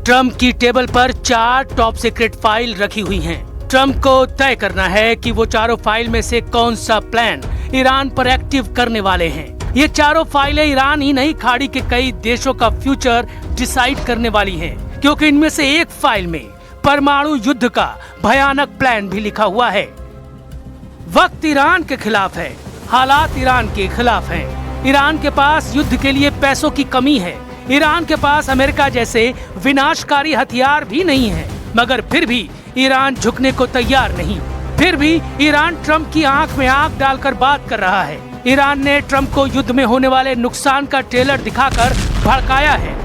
Trump की table पर 4 top secret file रखी हुई हैं। ट्रंप को तय करना है कि वो चारों फाइल में से कौन सा प्लान ईरान पर एक्टिव करने वाले हैं। ये चारों फाइलें ईरान ही नहीं, खाड़ी के कई देशों का फ्यूचर डिसाइड करने वाली हैं, क्योंकि इनमें से एक फाइल में परमाणु युद्ध का भयानक प्लान भी लिखा हुआ है। वक्त ईरान के खिलाफ है, हालात ईरान के खिलाफ हैं। ईरान के पास युद्ध के लिए पैसों की कमी है। ईरान के पास अमेरिका जैसे विनाशकारी हथियार भी नहीं है, मगर फिर भी ईरान झुकने को तैयार नहीं। फिर भी ईरान ट्रंप की आंख में आंख डालकर बात कर रहा है। ईरान ने ट्रंप को युद्ध में होने वाले नुकसान का ट्रेलर दिखाकर भड़काया है।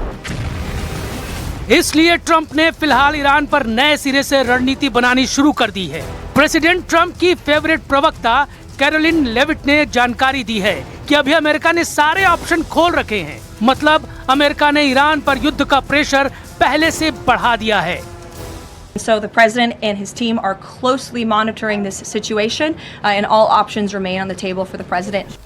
इसलिए ट्रंप ने फिलहाल ईरान पर नए सिरे से रणनीति बनानी शुरू कर दी है। प्रेसिडेंट ट्रंप की फेवरेट प्रवक्ता कैरोलिन लेविट ने जानकारी दी है कि अभी अमेरिका ने सारे ऑप्शन खोल रखे हैं। मतलब अमेरिका ने ईरान पर युद्ध का प्रेशर पहले से बढ़ा दिया है। So the president and his team are closely monitoring this situation, and all options remain on the table for the president.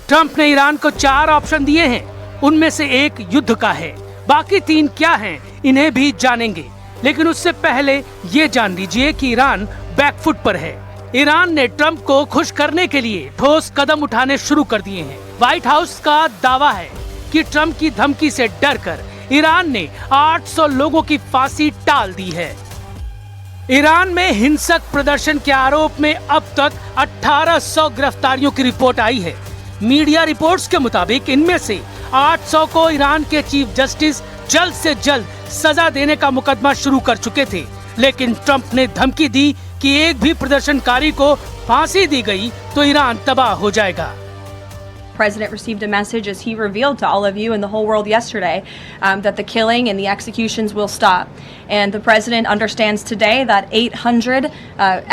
Trump ने ईरान को 4 ऑप्शन दिए हैं, उनमें से एक युद्ध का है, बाकी 3 क्या हैं, इन्हें भी जानेंगे। लेकिन उससे पहले ये जान लीजिए कि ईरान बैकफुट पर है। ईरान ने ट्रंप को खुश करने के लिए ठोस कदम उठाने शुरू कर दिए हैं। व्हाइट हाउस का दावा है कि ट्रंप की धमकी से डरकर ईरान ने 800 लोगों की फांसी टाल दी है। ईरान में हिंसक प्रदर्शन के आरोप में अब तक 1800 गिरफ्तारियों की रिपोर्ट आई है। मीडिया रिपोर्ट्स के मुताबिक इनमें से 800 को ईरान के चीफ जस्टिस जल्द से जल्द सजा देने का मुकदमा शुरू कर चुके थे, लेकिन ट्रंप ने धमकी दी कि एक भी प्रदर्शनकारी को फांसी दी गई तो ईरान तबाह हो जाएगा। President received a message, as he revealed to all of you and the whole world yesterday, that the killing and the executions will stop. And the president understands today that 800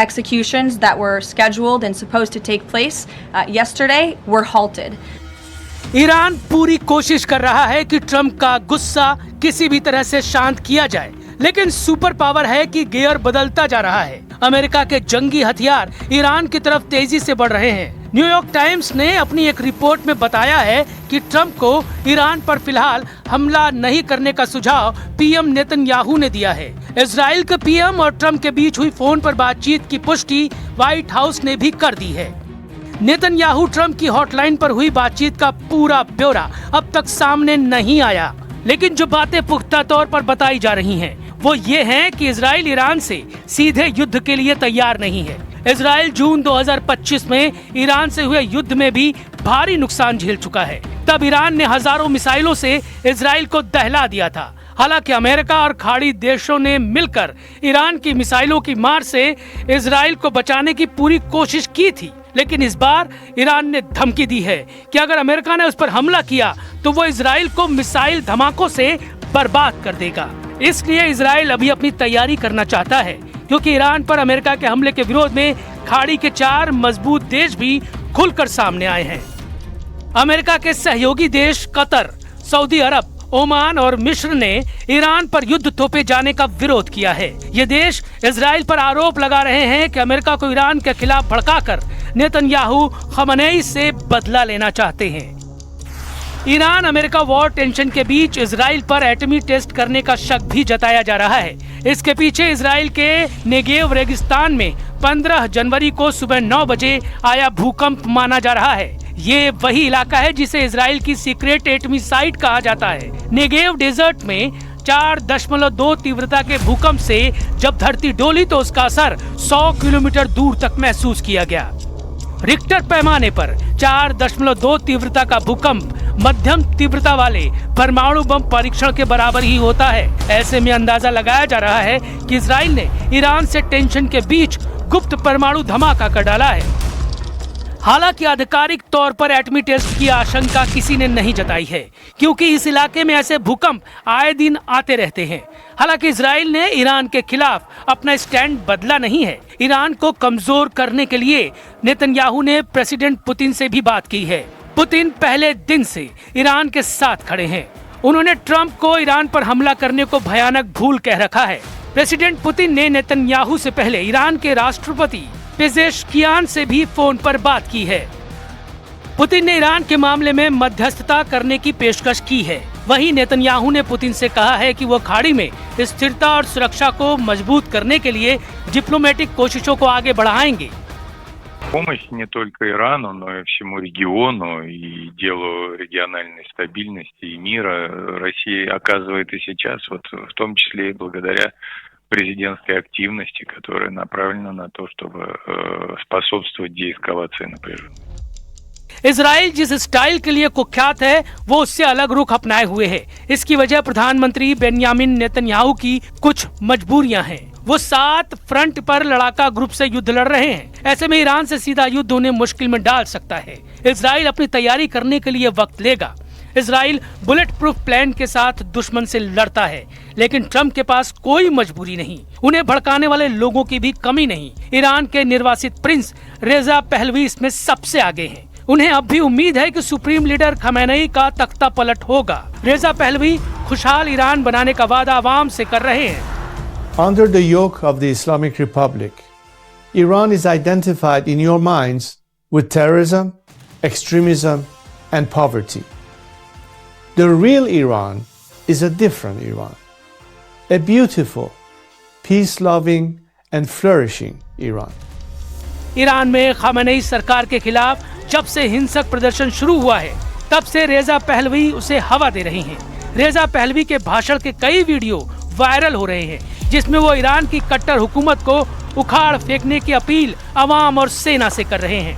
executions that were scheduled and supposed to take place yesterday were halted. Iran पूरी कोशिश कर रहा है कि Trump का गुस्सा किसी भी तरह से शांत किया जाए, लेकिन सुपर पावर है कि गियर बदलता जा रहा है। अमेरिका के जंगी हथियार ईरान की तरफ तेजी से बढ़ रहे हैं। न्यूयॉर्क टाइम्स ने अपनी एक रिपोर्ट में बताया है कि ट्रंप को ईरान पर फिलहाल हमला नहीं करने का सुझाव पीएम नेतन्याहू ने दिया है। इजराइल के पीएम और ट्रंप के बीच हुई फोन पर बातचीत की पुष्टि व्हाइट हाउस ने भी कर दी है। नेतन्याहू ट्रंप की हॉटलाइन पर हुई बातचीत का पूरा ब्यौरा अब तक सामने नहीं आया, लेकिन जो बातें पुख्ता तौर पर बताई जा रही हैं, वो ये हैं कि इजराइल ईरान से सीधे युद्ध के लिए तैयार नहीं है। इजराइल जून 2025 में ईरान से हुए युद्ध में भी भारी नुकसान झेल चुका है। तब ईरान ने हजारों मिसाइलों से इजराइल को दहला दिया था। हालांकि अमेरिका और खाड़ी देशों ने मिलकर ईरान की मिसाइलों की मार से इजराइल को बचाने की पूरी कोशिश की थी, लेकिन इस बार ईरान ने धमकी दी है कि अगर अमेरिका ने उस पर हमला किया तो वो इजराइल को मिसाइल धमाकों से बर्बाद कर देगा। इसलिए इजराइल अभी अपनी तैयारी करना चाहता है, क्योंकि ईरान पर अमेरिका के हमले के विरोध में खाड़ी के 4 मजबूत देश भी खुलकर सामने आए हैं। अमेरिका के सहयोगी देश कतर, सऊदी अरब, ओमान और मिस्र ने ईरान पर युद्ध थोपे जाने का विरोध किया है। ये देश इजराइल पर आरोप लगा रहे हैं कि अमेरिका को ईरान के खिलाफ भड़काकर नेतन्याहू खमेनेई से बदला लेना चाहते हैं। ईरान अमेरिका वॉर टेंशन के बीच इजराइल पर एटमी टेस्ट करने का शक भी जताया जा रहा है। इसके पीछे इजराइल के नेगेव रेगिस्तान में 15 जनवरी को सुबह 9 बजे आया भूकंप माना जा रहा है। ये वही इलाका है जिसे इजराइल की सीक्रेट एटमी साइट कहा जाता है। नेगेव डेजर्ट में 4.2 तीव्रता के भूकंप से जब धरती डोली तो उसका असर 100 किलोमीटर दूर तक महसूस किया गया। रिक्टर पैमाने पर 4.2 तीव्रता का भूकंप मध्यम तीव्रता वाले परमाणु बम परीक्षण के बराबर ही होता है। ऐसे में अंदाजा लगाया जा रहा है कि इजराइल ने ईरान से टेंशन के बीच गुप्त परमाणु धमाका कर डाला है। हालांकि आधिकारिक तौर पर एटमी टेस्ट की आशंका किसी ने नहीं जताई है, क्योंकि इस इलाके में ऐसे भूकंप आए दिन आते रहते हैं। हालांकि इजराइल ने ईरान के खिलाफ अपना स्टैंड बदला नहीं है। ईरान को कमजोर करने के लिए नेतन्याहू ने प्रेसिडेंट पुतिन से भी बात की है। पुतिन पहले दिन से ईरान के साथ खड़े हैं। उन्होंने ट्रंप को ईरान पर हमला करने को भयानक भूल कह रखा है। प्रेसिडेंट पुतिन ने नेतन्याहू से पहले ईरान के राष्ट्रपति पेजेश्कियान से भी फोन पर बात की है। पुतिन ने ईरान के मामले में मध्यस्थता करने की पेशकश की है। वहीं नेतन्याहू ने पुतिन से कहा है कि वो खाड़ी में स्थिरता और सुरक्षा को मजबूत करने के लिए डिप्लोमेटिक कोशिशों को आगे बढ़ाएंगे। Помощь не только Ирану, но и всему региону и делу региональной стабильности и мира Россия оказывает и сейчас, вот в том числе и благодаря президентской активности, которая направлена на то, чтобы способствовать деэскалации напряжения. इजराइल जिस स्टाइल के लिए कुख्यात है वो उससे अलग रुख अपनाए हुए है। इसकी वजह प्रधानमंत्री बेंयामिन नेतन्याहू की कुछ मजबूरियां हैं। वो 7 फ्रंट पर लड़ाका ग्रुप से युद्ध लड़ रहे हैं। ऐसे में ईरान से सीधा युद्ध उन्हें मुश्किल में डाल सकता है। इजराइल अपनी तैयारी करने के लिए वक्त लेगा। इजराइल बुलेट प्रूफ प्लान के साथ दुश्मन से लड़ता है, लेकिन ट्रंप के पास कोई मजबूरी नहीं। उन्हें भड़काने वाले लोगों की भी कमी नहीं। ईरान के निर्वासित प्रिंस रेजा पहलवी इसमें सबसे आगे हैं। उन्हें अब भी उम्मीद है कि सुप्रीम लीडर खमेनेई का तख्ता पलट होगा। रेजा पहलवी खुशहाल ईरान बनाने का वादा आवाम से कर रहे हैं। Under the yoke of the Islamic Republic, Iran is identified in your minds with terrorism, extremism, and poverty. The real Iran is a different Iran, a beautiful, peace-loving, and flourishing Iran. Iran में Khamenei सरकार के खिलाफ जब से हिंसक प्रदर्शन शुरू हुआ है, तब से रेजा पहलवी उसे हवा दे रही हैं। रेजा पहलवी के भाषण के कई वीडियो वायरल हो रहे हैं, जिसमें वो ईरान की कट्टर हुकूमत को उखाड़ फेंकने की अपील अवाम और सेना से कर रहे हैं।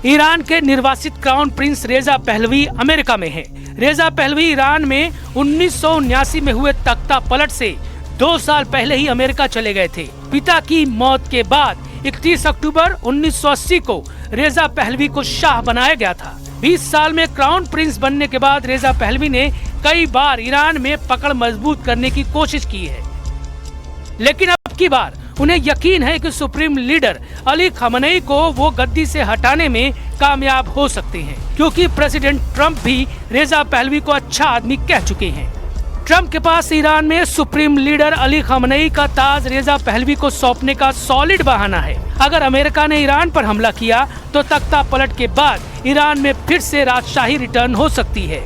ईरान के निर्वासित क्राउन प्रिंस रेजा पहलवी अमेरिका में हैं। रेजा पहलवी ईरान में 1979 में हुए तख्ता पलट से 2 साल पहले ही अमेरिका चले गए थे। पिता की मौत के बाद 31 अक्टूबर 1980 को रेजा पहलवी को शाह बनाया गया था। 20 साल में क्राउन प्रिंस बनने के बाद रेजा पहलवी ने कई बार ईरान में पकड़ मजबूत करने की कोशिश की है, लेकिन अब की बार उन्हें यकीन है कि सुप्रीम लीडर अली खमेनेई को वो गद्दी से हटाने में कामयाब हो सकते हैं, क्योंकि प्रेसिडेंट ट्रंप भी रेजा पहलवी को अच्छा आदमी कह चुके हैं। ट्रंप के पास ईरान में सुप्रीम लीडर अली खमेनेई का ताज रेजा पहलवी को सौंपने का सॉलिड बहाना है। अगर अमेरिका ने ईरान पर हमला किया तो तख्ता पलट के बाद ईरान में फिर से राजशाही रिटर्न हो सकती है।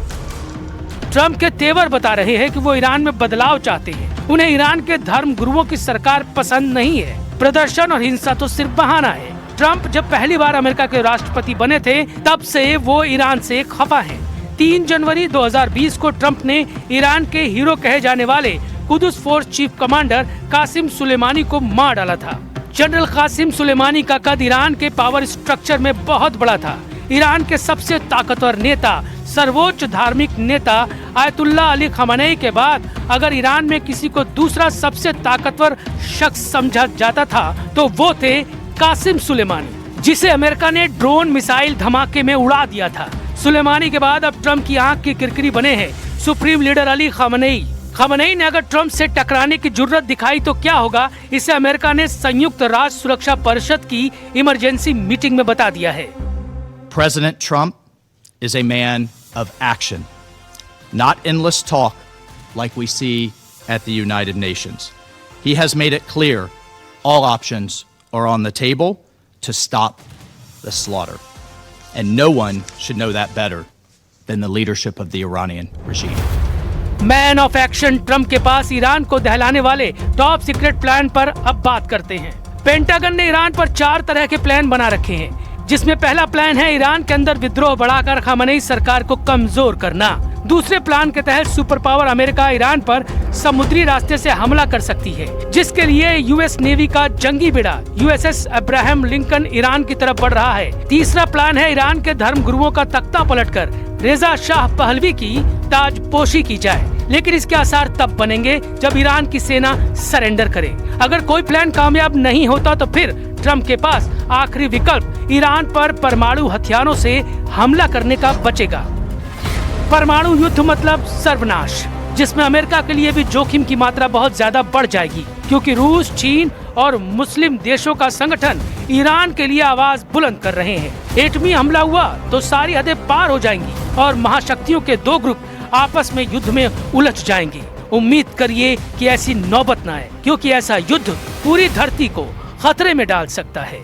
ट्रंप के तेवर बता रहे हैं कि वो ईरान में बदलाव चाहते हैं। उन्हें ईरान के धर्म गुरुओं की सरकार पसंद नहीं है। प्रदर्शन और हिंसा तो सिर्फ बहाना है। ट्रंप जब पहली बार अमेरिका के राष्ट्रपति बने थे, तब से वो ईरान से खफा हैं। 3 जनवरी 2020 को ट्रंप ने ईरान के हीरो कहे जाने वाले Quds force chief commander Qasem Soleimani को मार डाला था। जनरल कासिम सुलेमानी का कद ईरान के पावर स्ट्रक्चर में बहुत बड़ा था। ईरान के सबसे ताकतवर नेता, सर्वोच्च धार्मिक नेता आयतुल्ला अली खमेनेई के बाद अगर ईरान में किसी को दूसरा सबसे ताकतवर शख्स समझा जाता था तो वो थे कासिम सुलेमानी, जिसे अमेरिका ने ड्रोन मिसाइल धमाके में उड़ा दिया था। सुलेमानी के बाद अब ट्रंप की आंख की किरकिरी बने हैं supreme leader Ali Khamenei. Khamenei ने अगर ट्रंप से टकराने की जुर्रत दिखाई तो क्या होगा, इसे अमेरिका ने संयुक्त राष्ट्र सुरक्षा परिषद की इमरजेंसी मीटिंग में बता दिया है। President Trump is a man of action, not endless talk like we see at the United Nations. He has made it clear all options are on the table to stop the slaughter. And no one should know that better than the leadership of the Iranian regime. Man of action Trump के पास Iran को दहलाने वाले top secret plan पर अब बात करते हैं। Pentagon ने Iran पर 4 तरह के प्लान बना रखे हैं, जिसमें पहला प्लान है ईरान के अंदर विद्रोह बढ़ाकर खमेनेई सरकार को कमजोर करना। दूसरे प्लान के तहत सुपर पावर अमेरिका ईरान पर समुद्री रास्ते से हमला कर सकती है, जिसके लिए यूएस नेवी का जंगी बेड़ा यूएसएस अब्राहम लिंकन ईरान की तरफ बढ़ रहा है। तीसरा प्लान है ईरान के धर्म गुरुओं का तख्ता पलटकर रेजा शाह पहलवी की ताजपोशी की जाए, लेकिन इसके आसार तब बनेंगे जब ईरान की सेना सरेंडर करे। अगर कोई प्लान कामयाब नहीं होता तो फिर ट्रंप के पास आखिरी विकल्प ईरान पर परमाणु हथियारों से हमला करने का बचेगा। परमाणु युद्ध मतलब सर्वनाश, जिसमें अमेरिका के लिए भी जोखिम की मात्रा बहुत ज्यादा बढ़ जाएगी, क्योंकि रूस, चीन और मुस्लिम देशों का संगठन ईरान के लिए आवाज बुलंद कर रहे हैं। एटमी हमला हुआ तो सारी हदें पार हो जाएंगी और महाशक्तियों के 2 ग्रुप आपस में युद्ध में उलझ जाएंगे। उम्मीद करिए कि ऐसी नौबत न आए, क्योंकि ऐसा युद्ध पूरी धरती को खतरे में डाल सकता है।